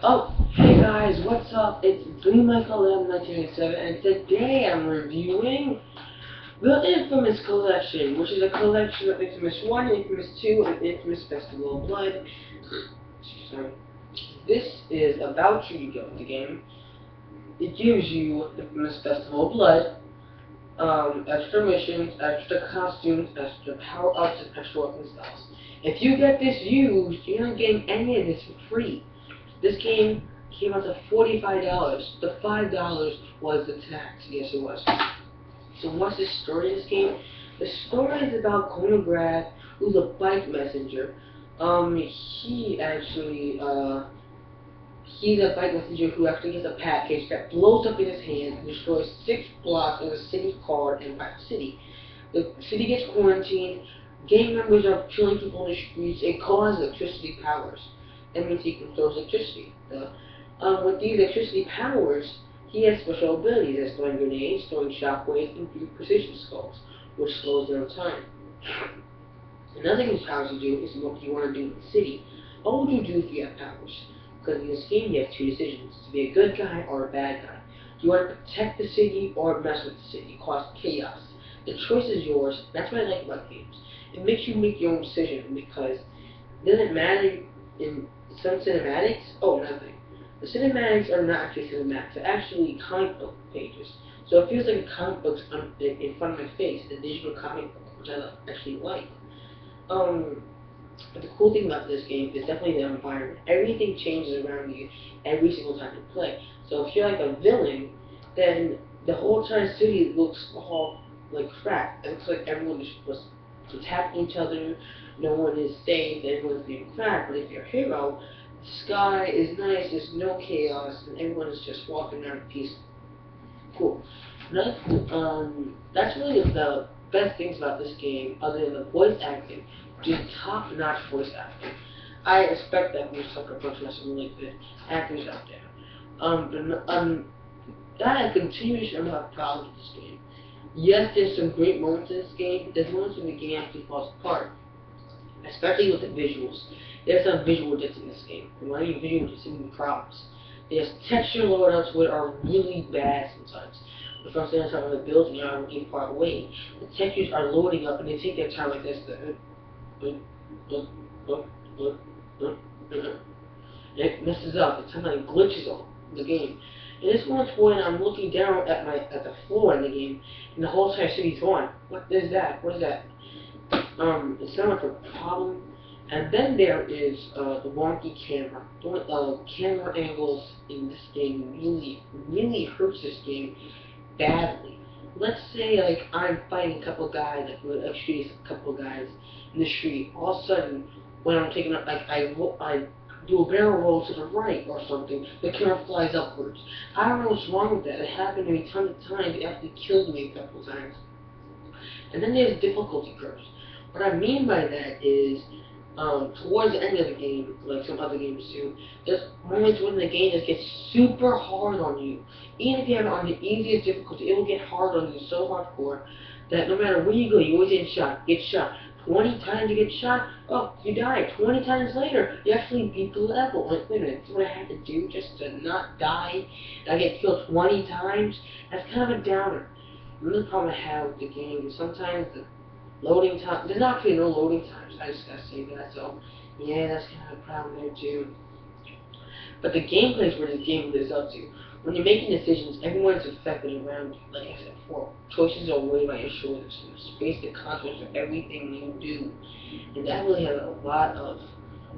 Oh, hey guys, what's up? It's BlueMichaelM1987, and today I'm reviewing the Infamous Collection, which is a collection of Infamous 1, Infamous 2, and Infamous Festival of Blood. Sorry. This is about Yu-Gi-Oh! The game. It gives you Infamous Festival of Blood, extra missions, extra costumes, extra power-ups, and extra weapon styles. If you get this used, you're not getting any of this for free. This game came out to $45. The $5 was the tax. Yes, it was. So what's the story of this game? The story is about Konograd, who's a bike messenger. He's a bike messenger who actually gets a package that blows up in his hand and destroys 6 blocks of the city called Empire City. The city gets quarantined. Gang members are killing people in the streets. It causes electricity powers. That means he controls electricity. With these electricity powers, he has special abilities as throwing grenades, throwing shockwaves, and precision skulls, which slows down time. Another thing his powers do is what you want to do in the city. What would you do if you have powers? Because in this game you have two decisions, to be a good guy or a bad guy. Do you want to protect the city or mess with the city, cause chaos? The choice is yours. That's what I like about games. It makes you make your own decision because it doesn't matter in some cinematics. Oh, another thing. The cinematics are not actually cinematics. They're actually comic book pages. So it feels like a comic book's in front of my face, a digital comic book, which I actually like. But the cool thing about this game is definitely the environment. Everything changes around you every single time you play. So if you're like a villain, then the whole entire city looks all like crap. It looks like everyone is attacking each other, no one is safe, everyone's being crap. But if you're a hero, the sky is nice, there's no chaos, and everyone is just walking around peaceful. Cool. That's really the best things about this game, other than the voice acting, which is top-notch voice acting. I expect that from Sucker Punch has some really good actors out there. That continues to have problems with this game. Yes, there's some great moments in this game, but there's moments when the game actually falls apart. Especially with the visuals. There's some visual dips in this game. And when I mean visual dips, I mean problems. There's texture loadouts which are really bad sometimes. But from standing on the building, you're looking far away. The textures are loading up and they take their time like this. It messes up. It sometimes glitches on the game. And this one's when I'm looking down at the floor in the game, and the whole entire city's gone. What is that? What is that? It's not much of a problem. And then there is the wonky camera. Camera angles in this game really hurts this game badly. Let's say like I'm fighting a couple guys, like with a couple guys in the street. All of a sudden, when I'm taking up, like I do a barrel roll to the right or something, the camera flies upwards. I don't know what's wrong with that. It happened to me tons of times. It actually killed me a couple times. And then there's difficulty curves. What I mean by that is, towards the end of the game, like some other games do, there's moments when the game just gets super hard on you. Even if you have it on the easiest difficulty, it will get hard on you so hardcore that no matter where you go, you always get shot. 20 times you get shot, oh, you die. 20 times later, you actually beat the level. Like, wait a minute, that's what I had to do just to not die? And I get killed 20 times? That's kind of a downer. Another problem I have with the game is sometimes the loading time, there's actually no loading times, I just gotta say that, so yeah, that's kind of a problem there too. But the gameplay is where the game lives up to. When you're making decisions, everyone's affected around you. Like I said before, choices are weighed by your shoulders. You face the consequences of everything you do. And that really has a lot of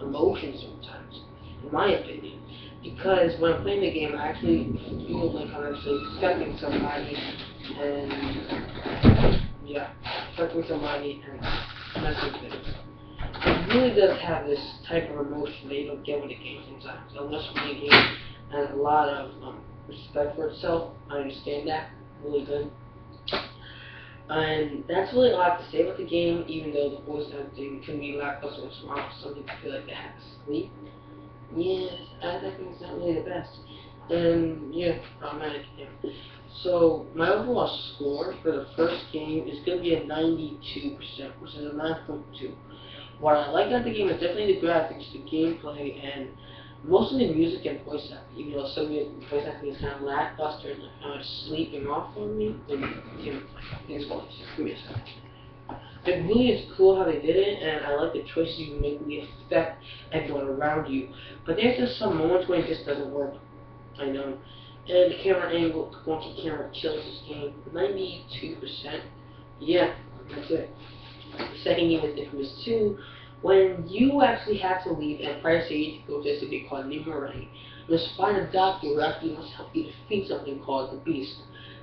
emotions sometimes, in my opinion. Because when I'm playing the game, I actually feel like I'm actually affecting somebody, and yeah, affecting somebody and messing with things. It really does have this type of emotion that you don't get with a game sometimes. Unless when a game has a lot of respect for itself, I understand that really good. And that's really all I have to say about the game, even though the voice acting can be lackluster once in a while. Some people feel like they have to sleep. Yes, I think it's not really the best. And yeah, problematic. Yeah. So my overall score for the first game is going to be a 92%, which is a 9.2. What I like about the game is definitely the graphics, the gameplay, and Most of the music and voice acting, even though some of the voice acting is kind of lackluster and sleeping off on me, when things like this. Give me a second. It really is cool how they did it, and I like the choices you make when you affect everyone around you. But there's just some moments where it just doesn't work. I know. And the camera angle, the wonky camera kills this game. 92%. Yeah, that's it. The second game is Infamous 2. When you actually have to leave Empire City to go to a city called Nimurai, you must find a doctor who actually must help you defeat something called the Beast.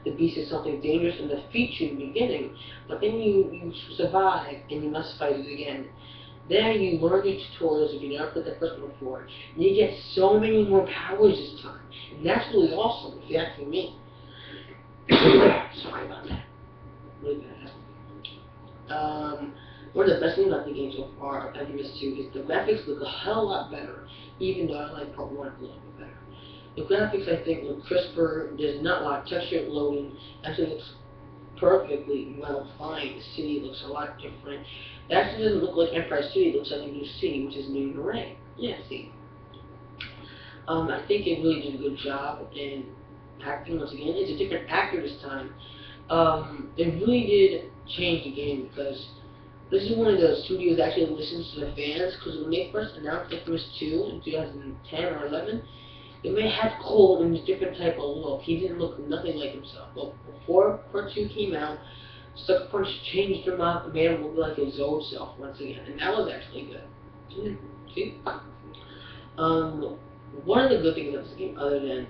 The Beast is something dangerous and defeats you in the beginning, but then you survive and you must fight it again. There you learn your tutorials if you never played the first one before, and you get so many more powers this time. And that's really awesome if you ask me. Sorry about that. Really bad. One of the best things about the game so far of Infamous 2 is the graphics look a hell of a lot better, even though I like Part 1 a little bit better. The graphics, I think, look crisper. There's not a lot of texture loading. Actually looks perfectly well fine. The city looks a lot different. It actually doesn't look like Empire City. It looks like a new city, which is Nimurai. Yeah, see. I think it really did a good job in acting once again. It's a different actor this time. It really did change the game because this is one of the studios that actually listens to the fans, because when they first announced Infamous 2 in 2010 or 11, they may have Cole in a different type of look. He didn't look nothing like himself. But before Part 2 came out, Sucker Punch changed him up and made him look like his old self once again, and that was actually good. See? One of the good things about this game, other than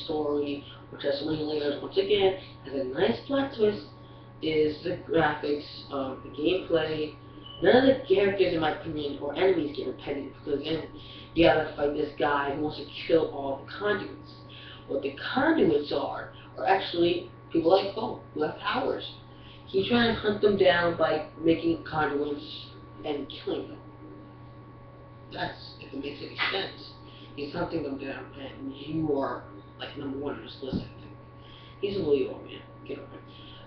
story, which has so many layers, once again, has a nice plot twist, is the graphics, the gameplay. None of the characters, in my opinion, or enemies get repetitive, because then you gotta fight this guy who wants to kill all the conduits. What the conduits are actually people like Cole, who have powers. He's trying to hunt them down by making conduits and killing them. That's, if it makes any sense. He's hunting them down, and you are, like, number one on his list, I think. He's a really old man. Get over it.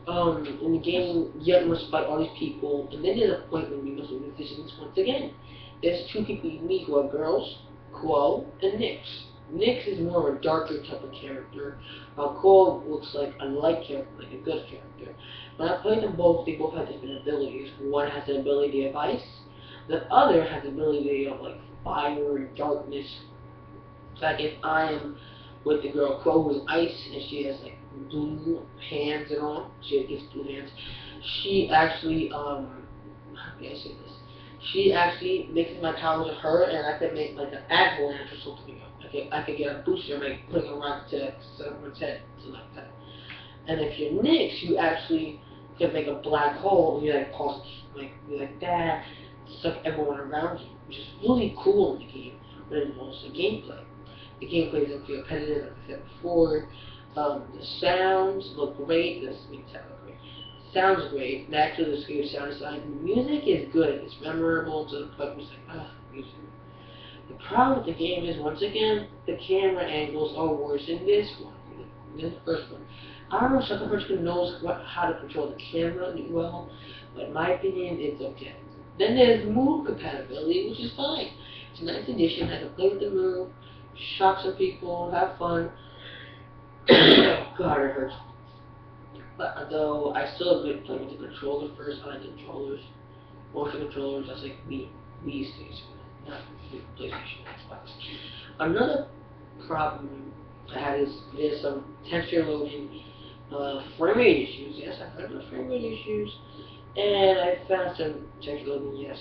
In the game, you must fight all these people, and then there's a point when you must make decisions once again. There's two people you meet who are girls, Quo and Nyx. Nyx is more of a darker type of character, while Quo looks like a light character, like a good character. When I played them both, they both have different abilities. One has the ability of ice, the other has the ability of like fire and darkness. It's like if I am with the girl Quo who's ice, and she has like blue hands and all. She gets blue hands. She actually, how can I say this? She actually mixes my powers with her, and I could make like an avalanche or something. I could get a booster by putting a rock to someone's head, something like that. And if you're Nyx, you actually can make a black hole, and you like pulse like that, suck everyone around you, which is really cool in the game, but it's also gameplay. The gameplay doesn't feel repetitive, like I said before. The sounds look great. The sounds great. Naturally, the scary sound design. The music is good. It's memorable to the point where it's like, music. The problem with the game is, once again, the camera angles are worse in this one than the first one. I don't know if Sucker Punch knows how to control the camera well, but in my opinion, it's okay. Then there's move compatibility, which is fine. It's a nice addition. I can play with the move, shock some people, have fun. Oh God, it hurts. But though I still admit playing with the controller first, I like the controllers. Motion controllers, that's like Wii station, not PlayStation, Xbox. Another problem I had is there's some texture loading, frame rate issues. Yes, I found those frame rate issues, and I found some texture loading. Yes,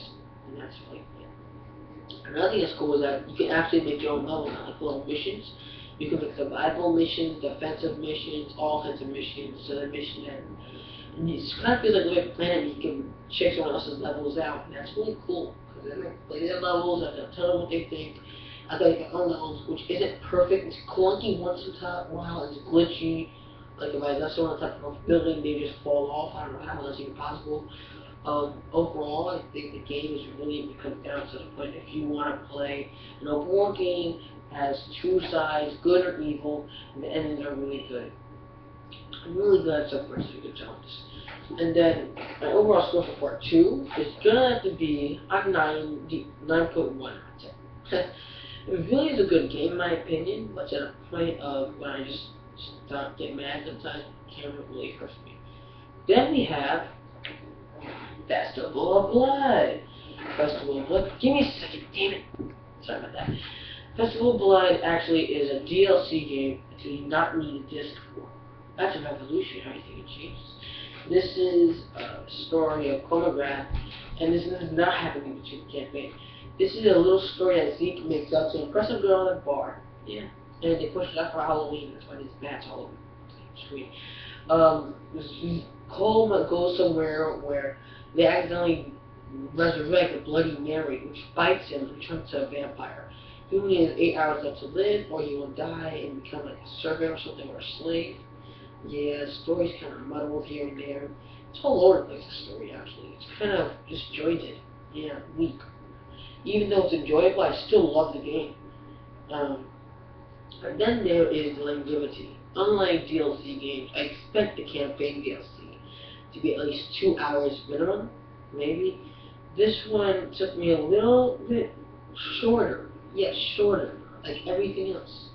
and that's like it. Another thing that's cool is that you can actually make your own levels, like little missions. You can make survival missions, defensive missions, all kinds of missions, so the mission and it kind of feels like a planet. You can check someone else's levels out, and that's really cool, because then they play their levels, and they'll tell them what they think. I got my own levels, which isn't perfect. It's clunky once in a while, it's glitchy. Like if I left someone on top of a building, they just fall off. I don't know how that's even possible. Overall, I think the game is really comes down to the point if you want to play an open world game, has two sides, good or evil, and the endings are really good. I'm really glad Sucker Punch did a good job. And then my overall score for Part 2 is gonna have to be a 9.1 out of 10. It really is a good game in my opinion, but at a point of when I just start getting mad sometimes, the camera really hurts me. Then we have Festival of Blood. Festival of Blood. Give me a second, damn it. Sorry about that. Festival of Blood actually is a DLC game that you do not need a disc for. That's a revolutionary thing it changes. This is a story of Chronograph, and this does not have anything to do with the campaign. This is a little story that Zeke makes up to impress a girl at a bar. Yeah. And they push it out for Halloween. That's why there's bats all over the screen. Cole goes somewhere where they accidentally resurrect a Bloody Mary, which bites him and turns to a vampire. He only has 8 hours left to live, or he will die and become like a servant or something, or a slave. Yeah, the story's kind of muddled here and there. It's all over the place, the story, actually. It's kind of disjointed. Yeah, weak. Even though it's enjoyable, I still love the game. And then there is longevity. Unlike DLC games, I expect the campaign DLC to be at least 2 hours minimum, maybe. This one took me a little bit shorter. Yes, shorter, like everything else.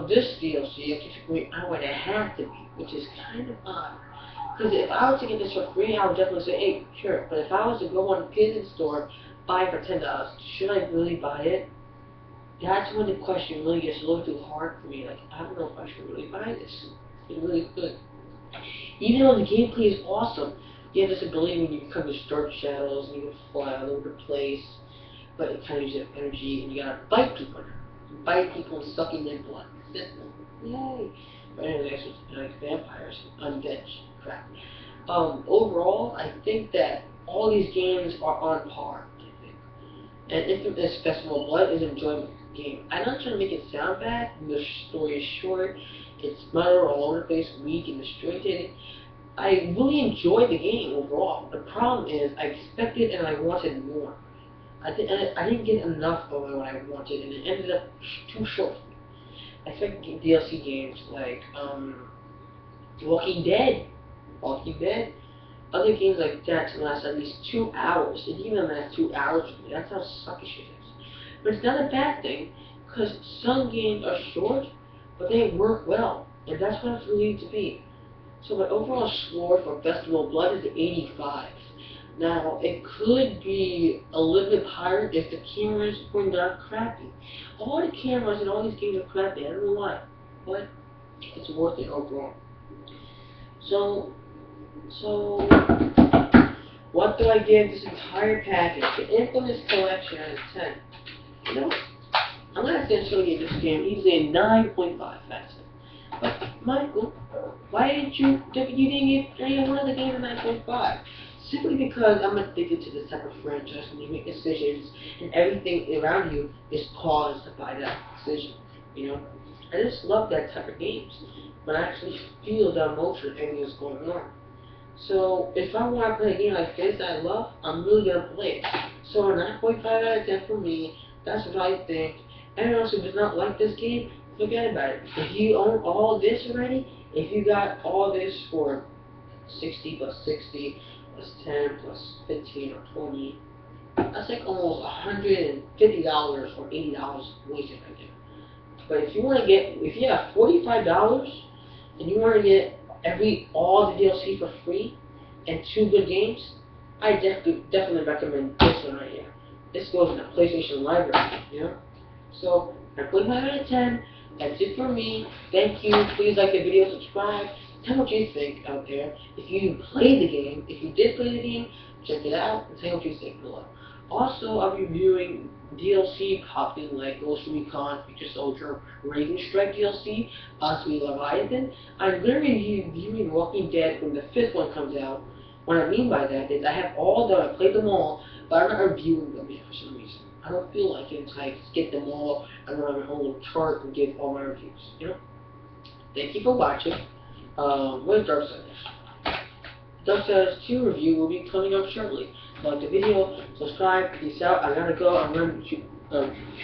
This DLC actually took me an hour and a half to beat, which is kind of odd. Because if I was to get this for free, I would definitely say, hey, sure. But if I was to go on the PlayStation Store, buy it for $10, should I really buy it? That's when the question really gets a little too hard for me. Like, I don't know if I should really buy this. It's really good. Even though the gameplay is awesome, you have this ability when you become the dark shadows and you can fly all over the place, but it kind of uses energy and you gotta bite people. You bite people and suck in their blood. Yay! But anyway, that's just like vampires, undead crap. Overall, I think that all these games are on par. I think, and Infamous Festival of Blood is an enjoyable game. I'm not trying to make it sound bad. The story is short. It's muddled all over the place, weak and disjointed. I really enjoyed the game overall. The problem is I expected and I wanted more. I didn't get enough of what I wanted, and it ended up too short for me. I expected DLC games like Walking Dead, other games like that to last at least 2 hours. It didn't even last 2 hours for me. That's how sucky shit is. But it's not a bad thing, because some games are short, but they work well, and that's what it's really to be. So my overall score for Festival of Blood is 85. Now, it could be a little bit higher if the cameras were not crappy. All the cameras in all these games are crappy, I don't know why, but it's worth it overall. So, what do I give this entire package? The Infamous Collection out of 10. You know, I'm going to essentially give this game easily a 9.5. That's it. But, Michael, why didn't you didn't give any one of the games a 9.5? Simply because I'm addicted to this type of franchise when you make decisions and everything around you is caused by that decision. You know? I just love that type of games. When I actually feel the emotion of everything that's going on. So if I want to play a game like this that I love, I'm really gonna play it. So a 9.5 out of 10 for me, that's what I think. Anyone else who does not like this game, forget about it. If you own all this already, if you got all this for 60 plus 60 plus 10 plus 15 or 20, that's like almost $150 or $80 wasted right there. But if you want to get, if you have $45 and you want to get all the DLC for free and 2 good games, I definitely recommend this one right here. This goes in the PlayStation library, you know? So, 9.5 out of 10. That's it for me. Thank you. Please like the video, subscribe. Tell me what you think out there. If you played the game, if you did play the game, check it out and tell me what you think below. Also, I'll be reviewing DLC popping like Ghost Recon, Future Soldier, Raven Strike DLC, possibly Leviathan. I'm going to be reviewing Walking Dead when the 5th one comes out. What I mean by that is I have all them, I played them all, but I'm not reviewing them yet for some reason. I don't feel like it until I get them all and run my own little chart and give all my reviews, you know? Thank you for watching. Where's Darksiders? Darksiders 2 review will be coming up shortly. Like the video, subscribe, peace out. I gotta go. I'm gonna shoot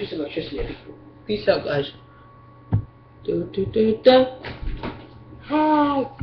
some electricity at people. Peace out, guys. Hi.